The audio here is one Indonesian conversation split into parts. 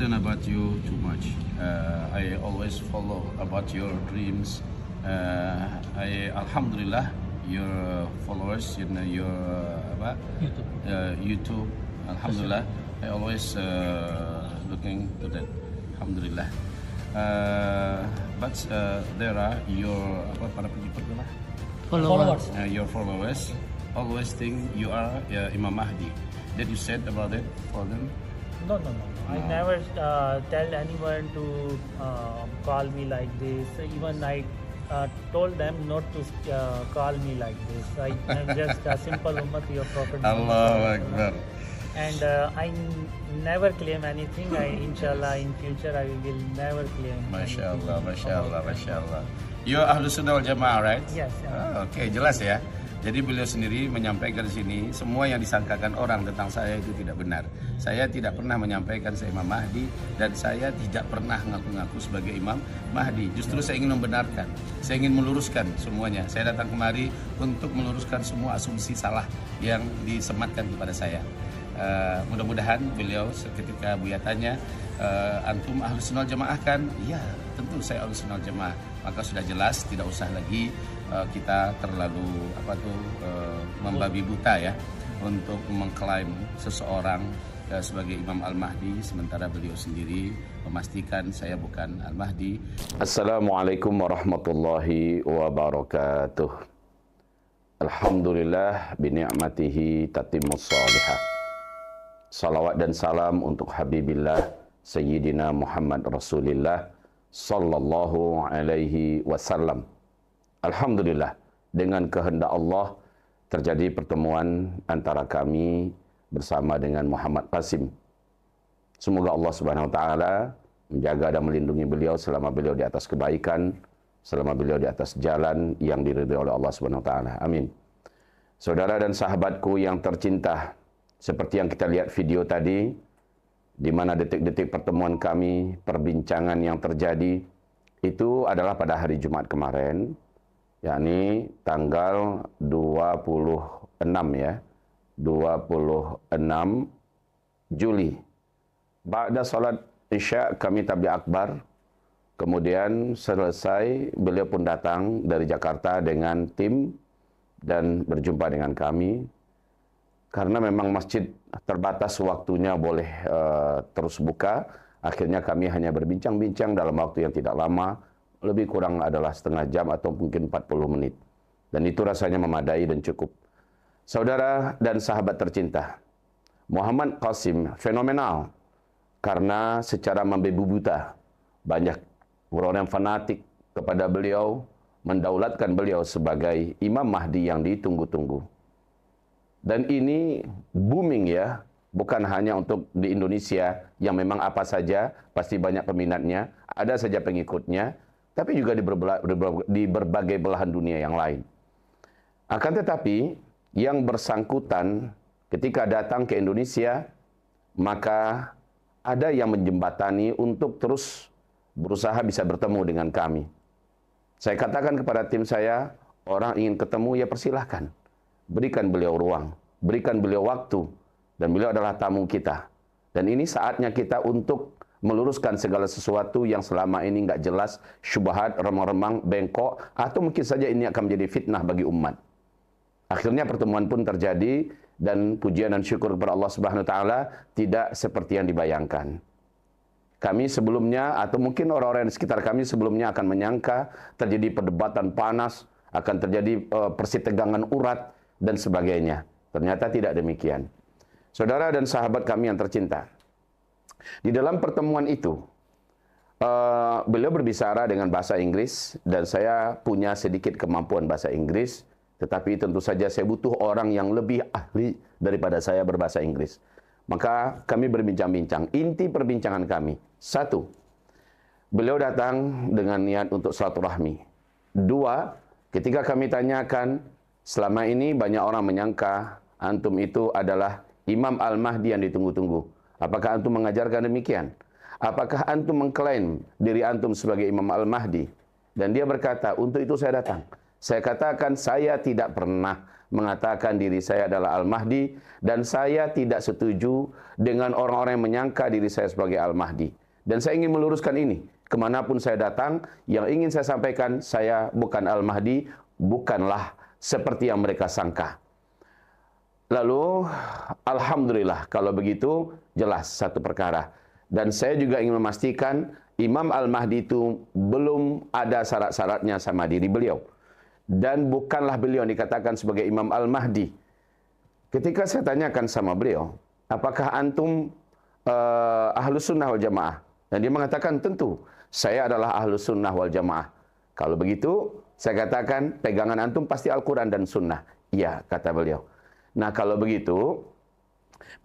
understand about you too much. I always follow about your dreams. Alhamdulillah, your followers in your YouTube. Alhamdulillah, I always looking to that. Alhamdulillah. But there are your para pengikut lah. Followers. Your followers always think you are Imam Mahdi. Did you said about it for them? No. I never tell anyone to call me like this. Even I told them not to call me like this. I'm just a simple ummati of Prophet Muhammad. Allahu Akbar. And I never claim anything. Inshallah, in future I will never claim. Masya Allah. You Ahlus Sunnah wal Jamaah, right? Yes. Oke, jelas ya. Jadi beliau sendiri menyampaikan di sini semua yang disangkakan orang tentang saya itu tidak benar. Saya tidak pernah menyampaikan saya Imam Mahdi dan saya tidak pernah ngaku-ngaku sebagai Imam Mahdi. Justru saya ingin membenarkan, saya ingin meluruskan semuanya. Saya datang kemari untuk meluruskan semua asumsi salah yang disematkan kepada saya. Mudah-mudahan beliau ketika Buya tanya, antum Ahlus Sunnah wal Jamaah kan? Iya, tentu saya Ahlus Sunnah wal Jamaah. Maka sudah jelas, tidak usah lagi kita terlalu membabi buta ya untuk mengklaim seseorang sebagai Imam Al-Mahdi sementara beliau sendiri memastikan saya bukan Al-Mahdi. Assalamualaikum warahmatullahi wabarakatuh. Alhamdulillah bini'matihi tatimmus salihah. Salawat dan salam untuk Habibillah Sayyidina Muhammad Rasulillah sallallahu alaihi wasallam. Alhamdulillah, dengan kehendak Allah terjadi pertemuan antara kami bersama dengan Muhammad Qasim. Semoga Allah Subhanahu wa taala menjaga dan melindungi beliau selama beliau di atas kebaikan, selama beliau di atas jalan yang diridhai oleh Allah Subhanahu wa taala. Amin. Saudara dan sahabatku yang tercinta, seperti yang kita lihat video tadi, di mana detik-detik pertemuan kami, perbincangan yang terjadi, itu adalah pada hari Jumat kemarin, yakni tanggal 26 ya, 26 Juli. Ba'da salat Isya kami tabi akbar, kemudian selesai beliau pun datang dari Jakarta dengan tim dan berjumpa dengan kami. Karena memang masjid terbatas waktunya boleh terus buka, akhirnya kami hanya berbincang-bincang dalam waktu yang tidak lama, lebih kurang adalah setengah jam atau mungkin 40 menit. Dan itu rasanya memadai dan cukup. Saudara dan sahabat tercinta, Muhammad Qasim fenomenal karena secara membebu buta banyak orang yang fanatik kepada beliau, mendaulatkan beliau sebagai Imam Mahdi yang ditunggu-tunggu. Dan ini booming ya, bukan hanya untuk di Indonesia yang memang apa saja pasti banyak peminatnya, ada saja pengikutnya, tapi juga di berbagai belahan dunia yang lain. Akan tetapi yang bersangkutan ketika datang ke Indonesia, maka ada yang menjembatani untuk terus berusaha bisa bertemu dengan kami. Saya katakan kepada tim saya, orang ingin ketemu ya persilahkan. Berikan beliau ruang, berikan beliau waktu, dan beliau adalah tamu kita. Dan ini saatnya kita untuk meluruskan segala sesuatu yang selama ini nggak jelas, syubhat, remang-remang, bengkok, atau mungkin saja ini akan menjadi fitnah bagi umat. Akhirnya pertemuan pun terjadi, dan pujian dan syukur kepada Allah Subhanahu wa taala tidak seperti yang dibayangkan. Kami sebelumnya, atau mungkin orang-orang di sekitar kami sebelumnya akan menyangka terjadi perdebatan panas, akan terjadi persitegangan urat, dan sebagainya. Ternyata tidak demikian. Saudara dan sahabat kami yang tercinta, di dalam pertemuan itu, beliau berbicara dengan bahasa Inggris, dan saya punya sedikit kemampuan bahasa Inggris, tetapi tentu saja saya butuh orang yang lebih ahli daripada saya berbahasa Inggris. Maka kami berbincang-bincang. Inti perbincangan kami, satu, beliau datang dengan niat untuk silaturahmi. Dua, ketika kami tanyakan, selama ini banyak orang menyangka antum itu adalah Imam Al-Mahdi yang ditunggu-tunggu. Apakah antum mengajarkan demikian? Apakah antum mengklaim diri antum sebagai Imam Al-Mahdi? Dan dia berkata, untuk itu saya datang. Saya katakan saya tidak pernah mengatakan diri saya adalah Al-Mahdi, dan saya tidak setuju dengan orang-orang yang menyangka diri saya sebagai Al-Mahdi. Dan saya ingin meluruskan ini. Kemanapun saya datang, yang ingin saya sampaikan, saya bukan Al-Mahdi, bukanlah seperti yang mereka sangka. Lalu, Alhamdulillah, kalau begitu, jelas satu perkara. Dan saya juga ingin memastikan, Imam Al-Mahdi itu belum ada syarat-syaratnya sama diri beliau. Dan bukanlah beliau yang dikatakan sebagai Imam Al-Mahdi. Ketika saya tanyakan sama beliau, apakah antum Ahlus Sunnah wal Jamaah? Dan dia mengatakan, tentu, saya adalah Ahlus Sunnah wal Jamaah. Kalau begitu, saya katakan, pegangan antum pasti Al-Quran dan Sunnah. Iya, kata beliau. Nah, kalau begitu,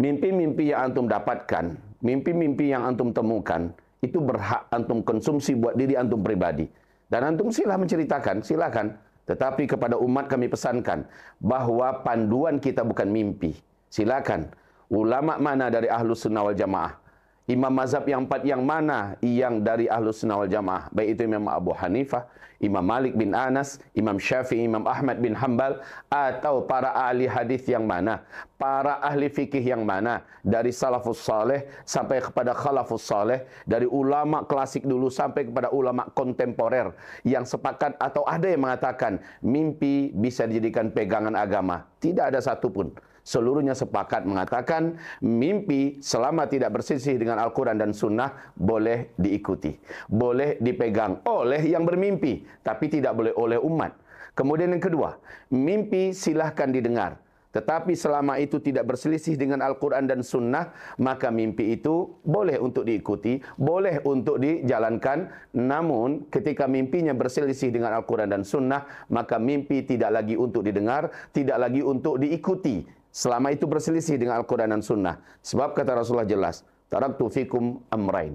mimpi-mimpi yang antum dapatkan, mimpi-mimpi yang antum temukan, itu berhak antum konsumsi buat diri antum pribadi. Dan antum sila menceritakan, silakan. Tetapi kepada umat kami pesankan bahwa panduan kita bukan mimpi. Silakan. Ulama mana dari Ahlus Sunnah wal Jamaah? Imam mazhab yang 4 yang mana yang dari Ahlus Sunnah wal Jamaah? Baik itu Imam Abu Hanifah, Imam Malik bin Anas, Imam Syafi'i, Imam Ahmad bin Hanbal, atau para ahli hadis yang mana? Para ahli fikih yang mana? Dari salafus saleh sampai kepada khalafus saleh, dari ulama klasik dulu sampai kepada ulama kontemporer yang sepakat atau ada yang mengatakan mimpi bisa dijadikan pegangan agama. Tidak ada satupun. Seluruhnya sepakat mengatakan mimpi selama tidak berselisih dengan Al-Quran dan Sunnah boleh diikuti, boleh dipegang oleh yang bermimpi, tapi tidak boleh oleh umat. Kemudian yang kedua, mimpi silahkan didengar, tetapi selama itu tidak berselisih dengan Al-Quran dan Sunnah, maka mimpi itu boleh untuk diikuti, boleh untuk dijalankan. Namun ketika mimpinya berselisih dengan Al-Quran dan Sunnah, maka mimpi tidak lagi untuk didengar, tidak lagi untuk diikuti. Selama itu berselisih dengan Al-Quran dan Sunnah. Sebab kata Rasulullah jelas, taraktu fikum amrain.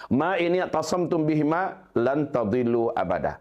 Ma ini tasamtum bihima lan tadillu abada.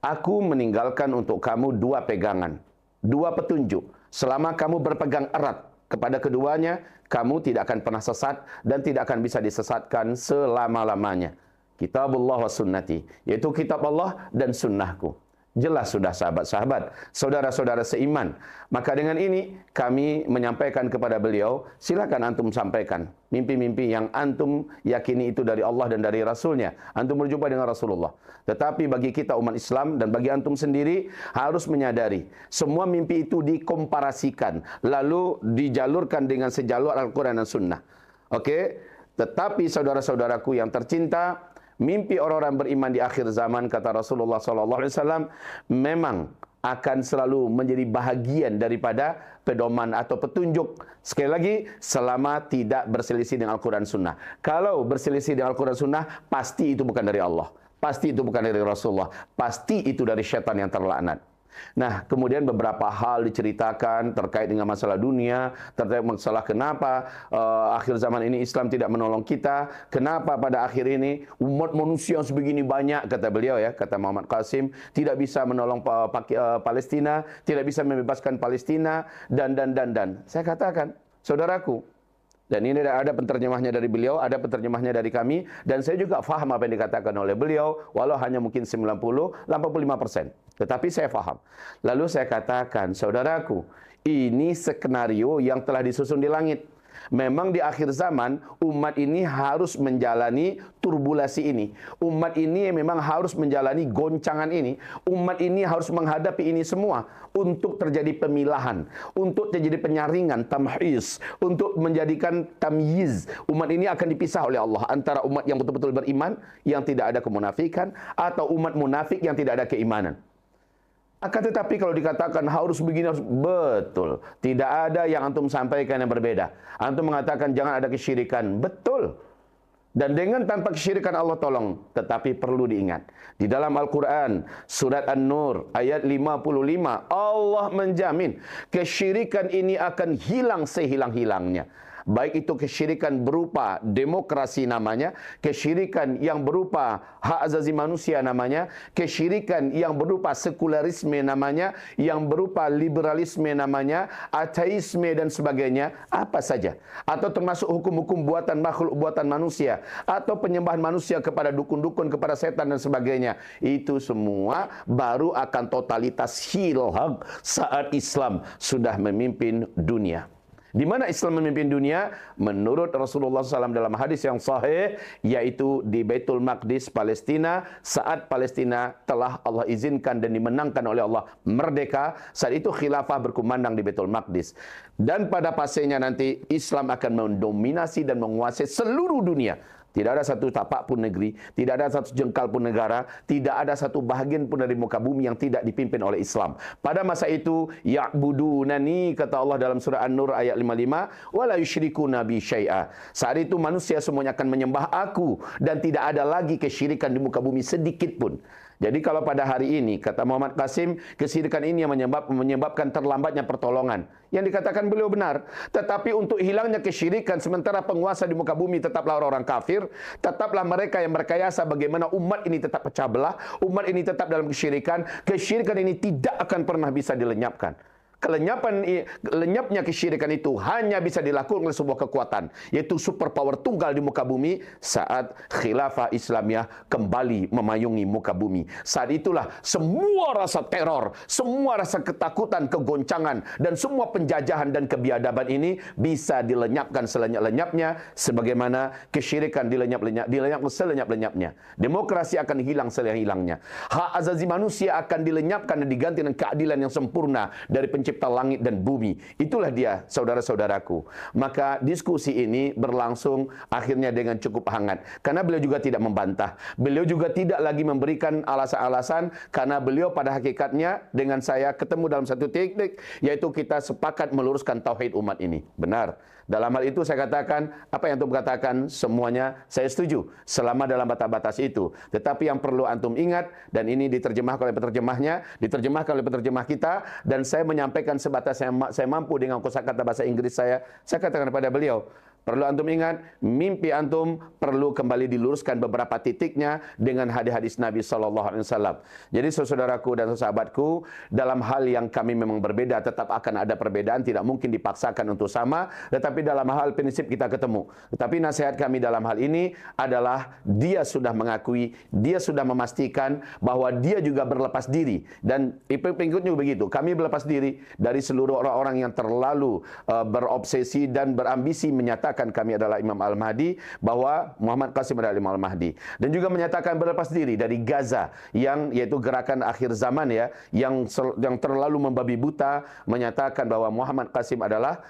Aku meninggalkan untuk kamu 2 pegangan, 2 petunjuk. Selama kamu berpegang erat kepada keduanya, kamu tidak akan pernah sesat dan tidak akan bisa disesatkan selama-lamanya. Kitabullah wa sunnati, yaitu kitab Allah dan sunnahku. Jelas sudah sahabat-sahabat, saudara-saudara seiman. Maka dengan ini kami menyampaikan kepada beliau, silakan antum sampaikan mimpi-mimpi yang antum yakini itu dari Allah dan dari Rasulnya. Antum berjumpa dengan Rasulullah. Tetapi bagi kita umat Islam dan bagi antum sendiri harus menyadari, semua mimpi itu dikomparasikan, lalu dijalurkan dengan sejalur Al-Quran dan Sunnah. Oke? Tetapi saudara-saudaraku yang tercinta, mimpi orang-orang beriman di akhir zaman, kata Rasulullah SAW, memang akan selalu menjadi bahagian daripada pedoman atau petunjuk. Sekali lagi, selama tidak berselisih dengan Al-Quran Sunnah. Kalau berselisih dengan Al-Quran Sunnah, pasti itu bukan dari Allah. Pasti itu bukan dari Rasulullah. Pasti itu dari syaitan yang terlaknat. Nah, kemudian beberapa hal diceritakan terkait dengan masalah dunia, terkait masalah kenapa akhir zaman ini Islam tidak menolong kita, kenapa pada akhir ini umat manusia yang sebegini banyak, kata beliau ya, kata Muhammad Qasim, tidak bisa menolong Palestina, tidak bisa membebaskan Palestina, dan. Saya katakan, saudaraku, dan ini ada penterjemahnya dari beliau, ada penterjemahnya dari kami, dan saya juga faham apa yang dikatakan oleh beliau, walau hanya mungkin 90-85%. Tetapi saya faham. Lalu saya katakan, saudaraku, ini skenario yang telah disusun di langit. Memang di akhir zaman, umat ini harus menjalani turbulasi ini. Umat ini memang harus menjalani goncangan ini. Umat ini harus menghadapi ini semua untuk terjadi pemilahan, untuk terjadi penyaringan, tamhiz, untuk menjadikan tamyiz. Umat ini akan dipisah oleh Allah antara umat yang betul-betul beriman, yang tidak ada kemunafikan, atau umat munafik yang tidak ada keimanan. Akan tetapi kalau dikatakan harus begini, harus betul. Tidak ada yang antum sampaikan yang berbeda. Antum mengatakan jangan ada kesyirikan. Betul. Dan dengan tanpa kesyirikan Allah tolong. Tetapi perlu diingat. Di dalam Al-Quran, surat An-Nur, ayat 55, Allah menjamin kesyirikan ini akan hilang sehilang-hilangnya. baik itu kesyirikan berupa demokrasi namanya, kesyirikan yang berupa hak azazi manusia namanya, kesyirikan yang berupa sekularisme namanya, yang berupa liberalisme namanya, ateisme dan sebagainya, apa saja. Atau termasuk hukum-hukum buatan makhluk, buatan manusia, atau penyembahan manusia kepada dukun-dukun, kepada setan dan sebagainya. Itu semua baru akan totalitas hilang saat Islam sudah memimpin dunia. Di mana Islam memimpin dunia? Menurut Rasulullah SAW dalam hadis yang sahih, yaitu di Baitul Maqdis, Palestina, saat Palestina telah Allah izinkan dan dimenangkan oleh Allah merdeka, saat itu khilafah berkumandang di Baitul Maqdis. Dan pada pasenya nanti Islam akan mendominasi dan menguasai seluruh dunia. Tidak ada satu tapak pun negeri, tidak ada satu jengkal pun negara, tidak ada satu bahagian pun dari muka bumi yang tidak dipimpin oleh Islam. Pada masa itu, ya'budunani, kata Allah dalam surah An-Nur ayat 55, wala yusyrikuna bi syai'a. Saat itu manusia semuanya akan menyembah aku dan tidak ada lagi kesyirikan di muka bumi sedikit pun. Jadi kalau pada hari ini, kata Muhammad Qasim, kesyirikan ini yang menyebabkan terlambatnya pertolongan. Yang dikatakan beliau benar. Tetapi untuk hilangnya kesyirikan, sementara penguasa di muka bumi tetaplah orang-orang kafir, tetaplah mereka yang berkayasa bagaimana umat ini tetap pecah belah, umat ini tetap dalam kesyirikan, kesyirikan ini tidak akan pernah bisa dilenyapkan. Lenyapnya kesyirikan itu hanya bisa dilakukan oleh sebuah kekuatan, yaitu superpower tunggal di muka bumi saat khilafah Islamiyah kembali memayungi muka bumi. Saat itulah semua rasa teror, semua rasa ketakutan, kegoncangan, dan semua penjajahan dan kebiadaban ini bisa dilenyapkan selenyap-lenyapnya, sebagaimana kesyirikan dilenyap selenyap-lenyapnya. Demokrasi akan hilang selenyap-hilangnya. Hak azazi manusia akan dilenyapkan dan diganti dengan keadilan yang sempurna dari pencipta langit dan bumi. Itulah dia, saudara-saudaraku. Maka diskusi ini berlangsung akhirnya dengan cukup hangat. Karena beliau juga tidak membantah. Beliau juga tidak lagi memberikan alasan-alasan, karena beliau pada hakikatnya dengan saya ketemu dalam satu titik, yaitu kita sepakat meluruskan tauhid umat ini. Benar. Dalam hal itu saya katakan, apa yang antum katakan semuanya saya setuju selama dalam batas-batas itu. Tetapi yang perlu antum ingat, dan ini diterjemahkan oleh penerjemahnya, diterjemahkan oleh penerjemah kita, dan saya menyampaikan sebatas saya mampu dengan kosakata bahasa Inggris saya katakan kepada beliau, perlu antum ingat, mimpi antum perlu kembali diluruskan beberapa titiknya dengan hadis-hadis Nabi SAW. Jadi saudaraku dan sahabatku, dalam hal yang kami memang berbeda, tetap akan ada perbedaan, tidak mungkin dipaksakan untuk sama, tetapi dalam hal prinsip kita ketemu. Tetapi nasihat kami dalam hal ini adalah dia sudah mengakui, dia sudah memastikan bahwa dia juga berlepas diri. Dan pengikutnya begitu, kami berlepas diri dari seluruh orang-orang yang terlalu berobsesi dan berambisi menyatakan kami adalah Imam Al-Mahdi, bahwa Muhammad Qasim adalah Imam Al-Mahdi. Dan juga menyatakan berlepas diri dari Gaza, yang yaitu gerakan akhir zaman ya, yang terlalu membabi buta menyatakan bahwa Muhammad Qasim adalah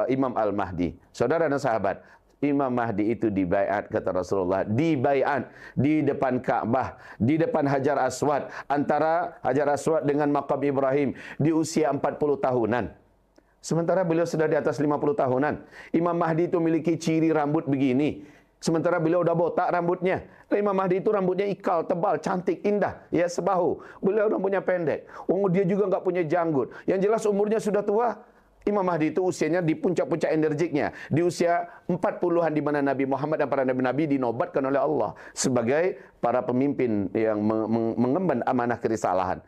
Imam Al-Mahdi. Saudara dan sahabat, Imam Mahdi itu dibaiat, kata Rasulullah, dibaiat di depan Ka'bah, di depan Hajar Aswad, antara Hajar Aswad dengan Maqam Ibrahim, di usia 40 tahunan. Sementara beliau sudah di atas 50 tahunan. Imam Mahdi itu memiliki ciri rambut begini. Sementara beliau udah botak rambutnya. Imam Mahdi itu rambutnya ikal, tebal, cantik, indah. Ya, sebahu. Beliau rambutnya pendek. Dia juga nggak punya janggut. Yang jelas umurnya sudah tua. Imam Mahdi itu usianya di puncak-puncak energiknya. Di usia 40-an di mana Nabi Muhammad dan para nabi-nabi dinobatkan oleh Allah sebagai para pemimpin yang mengemban amanah kerisalahan.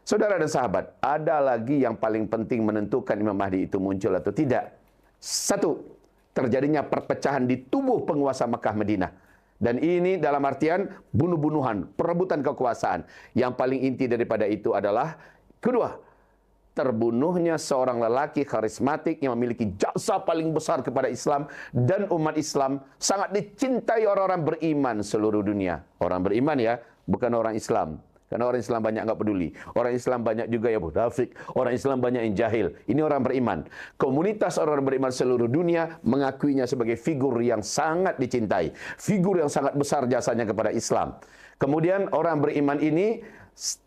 Saudara dan sahabat, ada lagi yang paling penting menentukan Imam Mahdi itu muncul atau tidak. Satu, terjadinya perpecahan di tubuh penguasa Mekah Madinah. Dan ini dalam artian bunuh-bunuhan, perebutan kekuasaan. Yang paling inti daripada itu adalah, kedua, terbunuhnya seorang lelaki karismatik yang memiliki jasa paling besar kepada Islam dan umat Islam, sangat dicintai orang-orang beriman seluruh dunia. Orang beriman ya, bukan orang Islam. Karena orang Islam banyak nggak peduli. Orang Islam banyak juga yang munafik. Orang Islam banyak yang jahil. Ini orang beriman. Komunitas orang beriman seluruh dunia mengakuinya sebagai figur yang sangat dicintai. Figur yang sangat besar jasanya kepada Islam. Kemudian orang beriman ini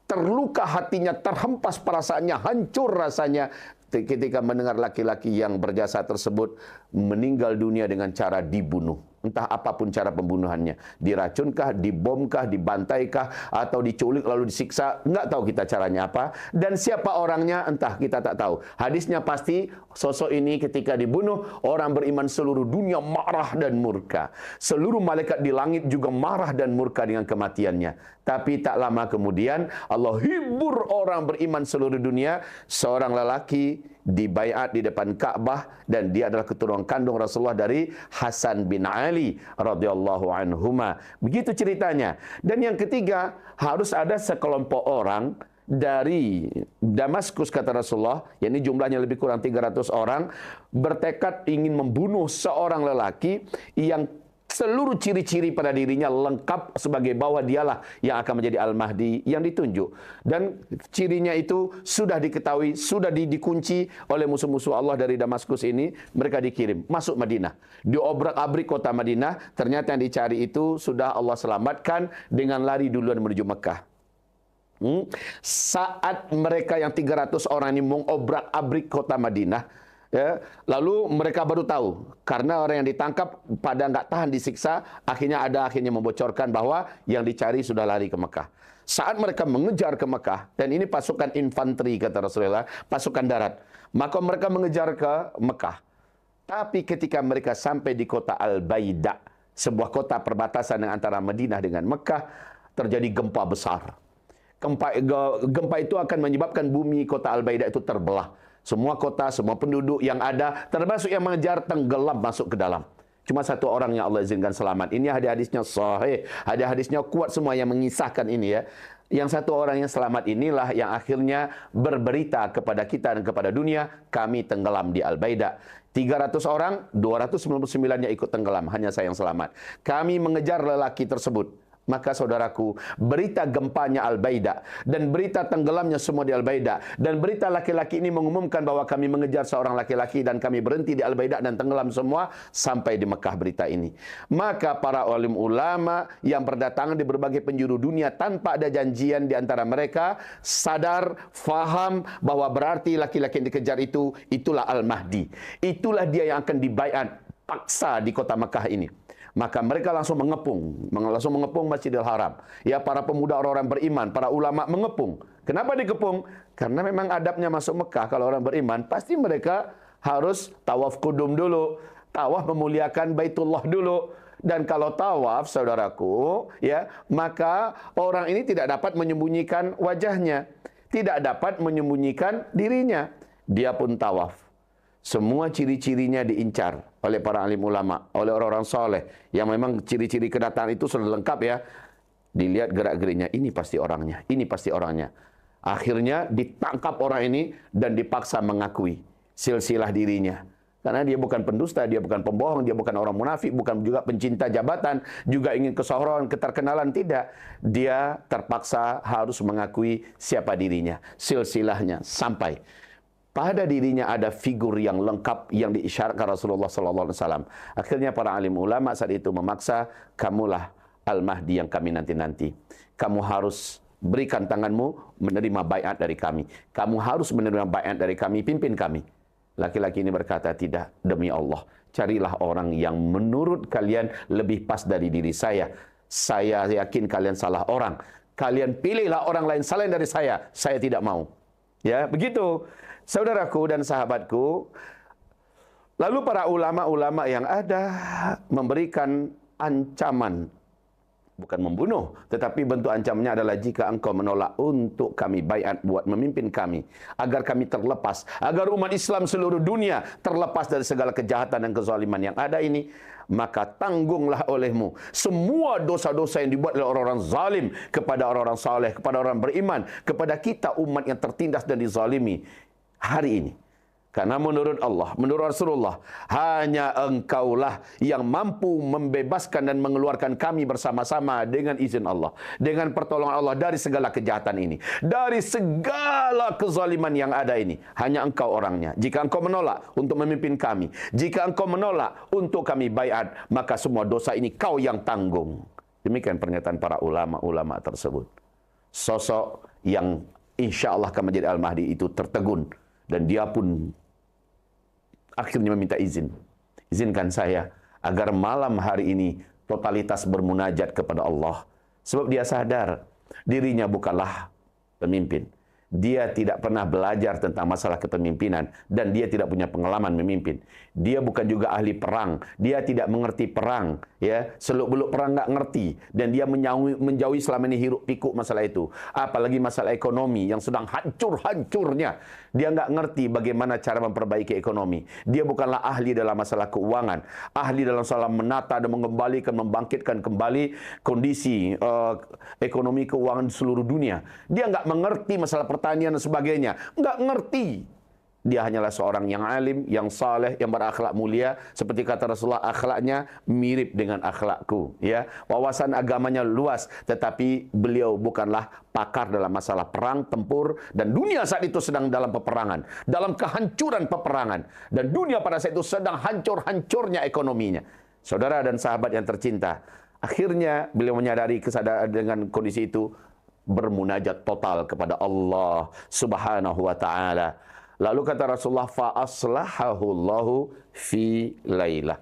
terluka hatinya, terhempas perasaannya, hancur rasanya ketika mendengar laki-laki yang berjasa tersebut meninggal dunia dengan cara dibunuh. Entah apapun cara pembunuhannya. Diracunkah, dibomkah, dibantaikah, atau diculik lalu disiksa. Enggak tahu kita caranya apa. Dan siapa orangnya, entah, kita tak tahu. Hadisnya pasti, sosok ini ketika dibunuh, orang beriman seluruh dunia marah dan murka. Seluruh malaikat di langit juga marah dan murka dengan kematiannya. Tapi tak lama kemudian, Allah hibur orang beriman seluruh dunia. Seorang lelaki dibaiat di depan Ka'bah, dan dia adalah keturunan kandung Rasulullah dari Hasan bin Ali radhiyallahu anhuma. Begitu ceritanya. Dan yang ketiga, harus ada sekelompok orang dari Damaskus, kata Rasulullah, yakni jumlahnya lebih kurang 300 orang, bertekad ingin membunuh seorang lelaki yang seluruh ciri-ciri pada dirinya lengkap sebagai bahwa dialah yang akan menjadi Al-Mahdi yang ditunjuk. Dan cirinya itu sudah diketahui, sudah dikunci oleh musuh-musuh Allah dari Damaskus ini. Mereka dikirim masuk Madinah. Diobrak-abrik kota Madinah. Ternyata yang dicari itu sudah Allah selamatkan dengan lari duluan menuju Mekah. Saat mereka yang 300 orang ini mengobrak-abrik kota Madinah, ya, lalu mereka baru tahu, karena orang yang ditangkap pada nggak tahan disiksa, akhirnya membocorkan bahwa yang dicari sudah lari ke Mekah. Saat mereka mengejar ke Mekah, dan ini pasukan infanteri kata Rasulullah, pasukan darat, maka mereka mengejar ke Mekah. Tapi ketika mereka sampai di kota Al-Baida, sebuah kota perbatasan antara Madinah dengan Mekah, terjadi gempa besar. Gempa itu akan menyebabkan bumi kota Al-Baida itu terbelah. Semua kota, semua penduduk yang ada, termasuk yang mengejar, tenggelam masuk ke dalam. Cuma satu orang yang Allah izinkan selamat. Ini hadis-hadisnya sahih, hadis-hadisnya kuat semua yang mengisahkan ini ya. Yang satu orang yang selamat inilah yang akhirnya berberita kepada kita dan kepada dunia, kami tenggelam di Al-Baida. 300 orang, 299-nya ikut tenggelam, hanya saya yang selamat. Kami mengejar lelaki tersebut. Maka saudaraku, berita gempanya Al-Baida dan berita tenggelamnya semua di Al-Baida dan berita laki-laki ini mengumumkan bahwa kami mengejar seorang laki-laki dan kami berhenti di Al-Baida dan tenggelam semua sampai di Mekah berita ini. Maka para alim ulama yang berdatangan di berbagai penjuru dunia tanpa ada janjian di antara mereka sadar, faham bahwa berarti laki-laki yang dikejar itu, itulah Al-Mahdi. Itulah dia yang akan dibaiat paksa di kota Mekah ini. Maka mereka langsung mengepung Masjidil Haram. Ya, para pemuda orang-orang beriman, para ulama mengepung. Kenapa dikepung? Karena memang adabnya masuk Mekah kalau orang beriman, pasti mereka harus tawaf kudum dulu, tawaf memuliakan Baitullah dulu. Dan kalau tawaf, saudaraku, ya, maka orang ini tidak dapat menyembunyikan wajahnya, tidak dapat menyembunyikan dirinya. Dia pun tawaf. Semua ciri-cirinya diincar oleh para alim ulama, oleh orang-orang soleh yang memang ciri-ciri kedatangan itu sudah lengkap ya. Dilihat gerak-geriknya, ini pasti orangnya, ini pasti orangnya. Akhirnya ditangkap orang ini dan dipaksa mengakui silsilah dirinya. Karena dia bukan pendusta, dia bukan pembohong, dia bukan orang munafik, bukan juga pencinta jabatan, juga ingin kesohron, keterkenalan, tidak. Dia terpaksa harus mengakui siapa dirinya, silsilahnya, sampai pada dirinya ada figur yang lengkap yang diisyaratkan Rasulullah SAW. Akhirnya para alim ulama saat itu memaksa, kamulah Al-Mahdi yang kami nanti-nanti. Kamu harus berikan tanganmu menerima baiat dari kami. Kamu harus menerima baiat dari kami, pimpin kami. Laki-laki ini berkata, tidak, demi Allah. Carilah orang yang menurut kalian lebih pas dari diri saya. Saya yakin kalian salah orang. Kalian pilihlah orang lain selain dari saya tidak mau. Ya, begitu. Saudaraku dan sahabatku, lalu para ulama-ulama yang ada memberikan ancaman, bukan membunuh, tetapi bentuk ancamannya adalah jika engkau menolak untuk kami baiat buat memimpin kami, agar kami terlepas, agar umat Islam seluruh dunia terlepas dari segala kejahatan dan kezaliman yang ada ini, maka tanggunglah olehmu semua dosa-dosa yang dibuat oleh orang-orang zalim kepada orang-orang saleh, kepada orang beriman, kepada kita umat yang tertindas dan dizalimi hari ini. Karena menurut Allah, menurut Rasulullah, hanya engkaulah yang mampu membebaskan dan mengeluarkan kami bersama-sama dengan izin Allah, dengan pertolongan Allah dari segala kejahatan ini, dari segala kezaliman yang ada ini. Hanya engkau orangnya. Jika engkau menolak untuk memimpin kami, jika engkau menolak untuk kami baiat, maka semua dosa ini kau yang tanggung. Demikian pernyataan para ulama-ulama tersebut. Sosok yang insya Allah akan menjadi Al-Mahdi itu tertegun. Dan dia pun akhirnya meminta izin. Izinkan saya agar malam hari ini totalitas bermunajat kepada Allah. Sebab dia sadar dirinya bukanlah pemimpin. Dia tidak pernah belajar tentang masalah kepemimpinan dan dia tidak punya pengalaman memimpin. Dia bukan juga ahli perang. Dia tidak mengerti perang, ya. Seluk-beluk perang nggak ngerti dan dia menjauhi selama ini hiruk pikuk masalah itu. Apalagi masalah ekonomi yang sedang hancur-hancurnya. Dia nggak ngerti bagaimana cara memperbaiki ekonomi. Dia bukanlah ahli dalam masalah keuangan, ahli dalam masalah menata dan mengembalikan, membangkitkan kembali kondisi ekonomi keuangan di seluruh dunia. Dia nggak mengerti masalah pertanian dan sebagainya. Nggak ngerti. Dia hanyalah seorang yang alim, yang saleh, yang berakhlak mulia. Seperti kata Rasulullah, akhlaknya mirip dengan akhlakku. Ya, wawasan agamanya luas, tetapi beliau bukanlah pakar dalam masalah perang, tempur, dan dunia saat itu sedang dalam peperangan, dalam kehancuran peperangan, dan dunia pada saat itu sedang hancur-hancurnya ekonominya. Saudara dan sahabat yang tercinta, akhirnya beliau menyadari kesadaran dengan kondisi itu, bermunajat total kepada Allah Subhanahu wa taala. Lalu kata Rasulullah, fa aslahahu Allahu fi lailah.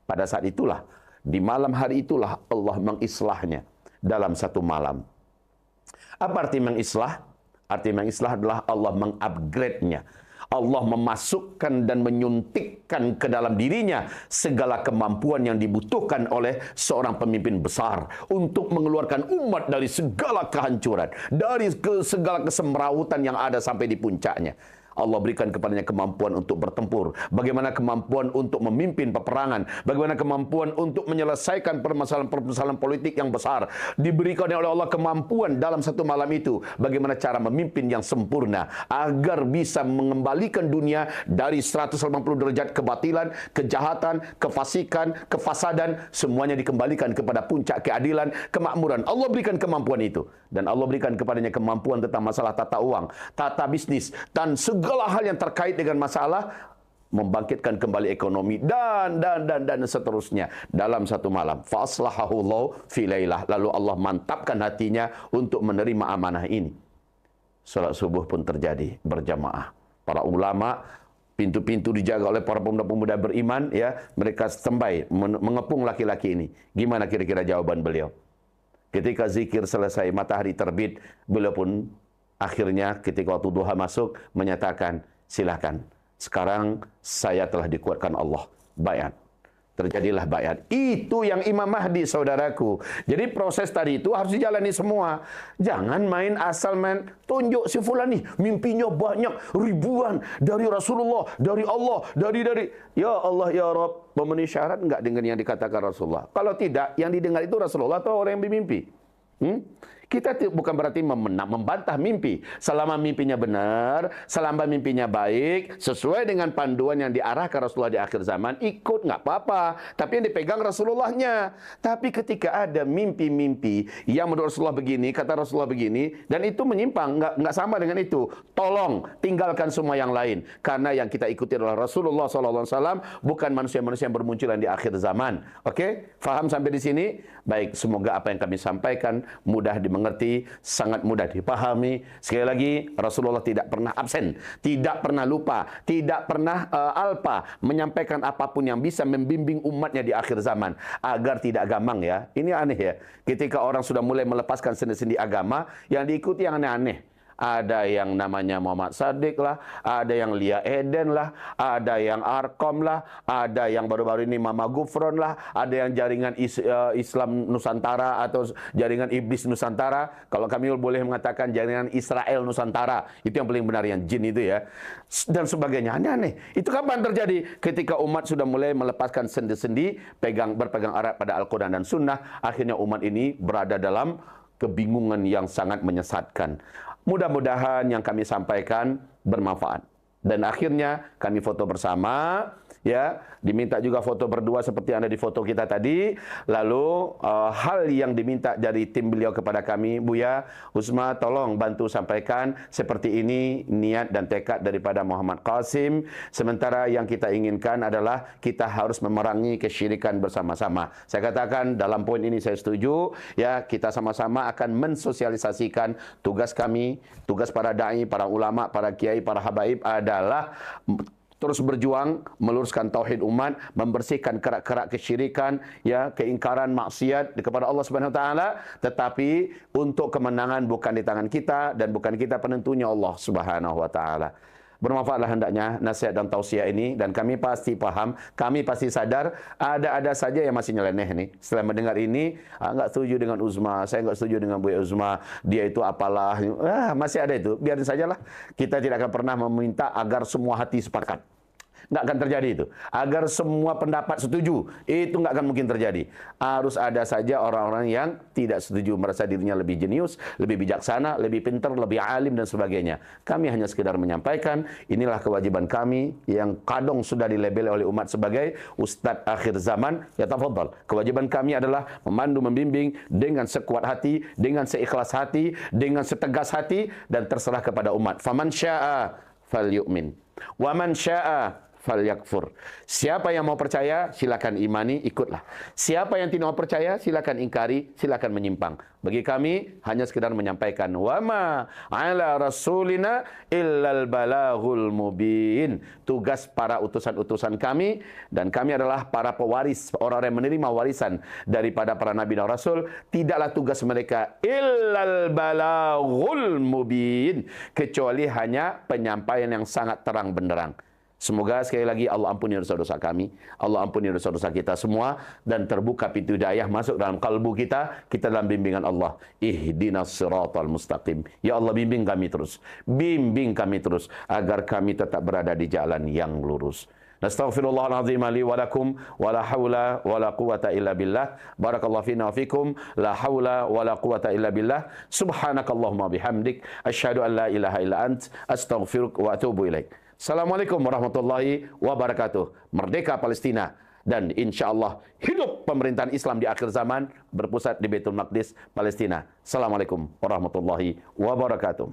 Pada saat itulah, di malam hari itulah Allah mengislahnya dalam satu malam. Apa arti mengislah? Arti mengislah adalah Allah mengupgrade-nya. Allah memasukkan dan menyuntikkan ke dalam dirinya segala kemampuan yang dibutuhkan oleh seorang pemimpin besar untuk mengeluarkan umat dari segala kehancuran, dari segala kesemrawutan yang ada sampai di puncaknya. Allah berikan kepadanya kemampuan untuk bertempur, bagaimana kemampuan untuk memimpin peperangan, bagaimana kemampuan untuk menyelesaikan permasalahan-permasalahan politik yang besar. Diberikan oleh Allah kemampuan dalam satu malam itu, bagaimana cara memimpin yang sempurna agar bisa mengembalikan dunia dari 180 derajat kebatilan, kejahatan, kefasikan, kefasadan, semuanya dikembalikan kepada puncak keadilan, kemakmuran. Allah berikan kemampuan itu, dan Allah berikan kepadanya kemampuan tentang masalah tata uang, tata bisnis, dan segala hal yang terkait dengan masalah membangkitkan kembali ekonomi dan seterusnya dalam satu malam. Fa aslahahu Allah fi lailah. Lalu Allah mantapkan hatinya untuk menerima amanah ini. Salat subuh pun terjadi berjamaah. Para ulama, pintu-pintu dijaga oleh para pemuda-pemuda beriman, ya, mereka standby mengepung laki-laki ini. Gimana kira-kira jawaban beliau? Ketika zikir selesai, matahari terbit, beliau pun akhirnya ketika waktu duha masuk menyatakan, silakan, sekarang saya telah dikuatkan Allah. Bayat. Terjadilah bayat. Itu yang Imam Mahdi, saudaraku. Jadi proses tadi itu harus dijalani semua. Jangan main asal main tunjuk si fulan nih, mimpinya banyak, ribuan, dari Rasulullah, dari Allah, dari. Ya Allah, ya Rabb, memenuhi syarat enggak dengan yang dikatakan Rasulullah? Kalau tidak, yang didengar itu Rasulullah atau orang yang bermimpi? Kita bukan berarti membantah mimpi. Selama mimpinya benar, selama mimpinya baik, sesuai dengan panduan yang diarahkan Rasulullah di akhir zaman, ikut nggak apa-apa. Tapi yang dipegang Rasulullahnya. Tapi ketika ada mimpi-mimpi yang menurut Rasulullah begini, kata Rasulullah begini, dan itu menyimpang, nggak sama dengan itu, tolong tinggalkan semua yang lain. Karena yang kita ikuti adalah Rasulullah SAW, bukan manusia-manusia yang bermunculan di akhir zaman. Oke? Faham sampai di sini? Baik, semoga apa yang kami sampaikan mudah dimengerti, sangat mudah dipahami. Sekali lagi, Rasulullah tidak pernah absen, tidak pernah lupa, tidak pernah alpa menyampaikan apapun yang bisa membimbing umatnya di akhir zaman agar tidak gamang, ya. Ini aneh, ya. Ketika orang sudah mulai melepaskan sendi-sendi agama, yang diikuti yang aneh-aneh. Ada yang namanya Muhammad Shadiq lah, ada yang Lia Eden lah, ada yang Arkom lah, ada yang baru-baru ini Mama Gufron lah, ada yang jaringan Islam Nusantara atau jaringan Iblis Nusantara. Kalau kami boleh mengatakan jaringan Israel Nusantara, itu yang paling benar, yang jin itu, ya. Dan sebagainya, aneh-aneh. Itu kapan terjadi? Ketika umat sudah mulai melepaskan sendi-sendi, berpegang erat pada Al-Quran dan Sunnah, akhirnya umat ini berada dalam kebingungan yang sangat menyesatkan. Mudah-mudahan yang kami sampaikan bermanfaat. Dan akhirnya kami foto bersama, ya, diminta juga foto berdua seperti yang ada di foto kita tadi. Lalu hal yang diminta dari tim beliau kepada kami, Buya Usma, tolong bantu sampaikan seperti ini niat dan tekad daripada Muhammad Qasim. Sementara yang kita inginkan adalah kita harus memerangi kesyirikan bersama-sama. Saya katakan dalam poin ini saya setuju, ya, kita sama-sama akan mensosialisasikan tugas kami, tugas para dai, para ulama, para kiai, para habaib adalah terus berjuang meluruskan tauhid umat, membersihkan kerak-kerak kesyirikan, ya, keingkaran maksiat kepada Allah Subhanahu wa taala, tetapi untuk kemenangan bukan di tangan kita dan bukan kita penentunya, Allah Subhanahu wa taala. Bermanfaatlah hendaknya nasihat dan tausiah ini, dan kami pasti paham, kami pasti sadar ada saja yang masih nyeleneh nih. Setelah mendengar ini, enggak setuju dengan Uzma, saya enggak setuju dengan Bu Uzma, dia itu apalah, masih ada itu. Biarin sajalah. Kita tidak akan pernah meminta agar semua hati sepakat. Nggak akan terjadi itu. Agar semua pendapat setuju, itu nggak akan mungkin terjadi. Harus ada saja orang-orang yang tidak setuju, merasa dirinya lebih jenius, lebih bijaksana, lebih pintar, lebih alim dan sebagainya. Kami hanya sekedar menyampaikan, inilah kewajiban kami yang kadang sudah dilabeli oleh umat sebagai Ustadz akhir zaman. Ya tafadhal. Kewajiban kami adalah memandu, membimbing dengan sekuat hati, dengan seikhlas hati, dengan setegas hati, dan terserah kepada umat. Faman syaa falyu'min, wa man syaa falyakfur. Siapa yang mau percaya, silakan imani, ikutlah. Siapa yang tidak mau percaya, silakan ingkari, silakan menyimpang. Bagi kami hanya sekedar menyampaikan, wama ala rasulina illal balaghul mubin. Tugas para utusan-utusan kami, dan kami adalah para pewaris, orang yang menerima warisan daripada para nabi dan rasul, tidaklah tugas mereka illal balaghul mubin, kecuali hanya penyampaian yang sangat terang benderang. Semoga sekali lagi Allah ampuni dosa-dosa kami, Allah ampuni dosa-dosa kita semua, dan terbuka pintu hidayah masuk dalam kalbu kita, kita dalam bimbingan Allah. Ihdinas siratal mustaqim. Ya Allah, bimbing kami terus, agar kami tetap berada di jalan yang lurus. Nastaghfirullahaladzim li wa lakum wa la hawla wa la quwata illa billah. Barakallahu fina wa fikum. La hawla wa la quwata illa billah. Subhanakallahumma bihamdik asyhadu an la ilaha illa ant astaghfiruka wa atubu ilaik. Assalamualaikum warahmatullahi wabarakatuh. Merdeka Palestina, dan insyaAllah hidup pemerintahan Islam di akhir zaman berpusat di Baitul Maqdis, Palestina. Assalamualaikum warahmatullahi wabarakatuh.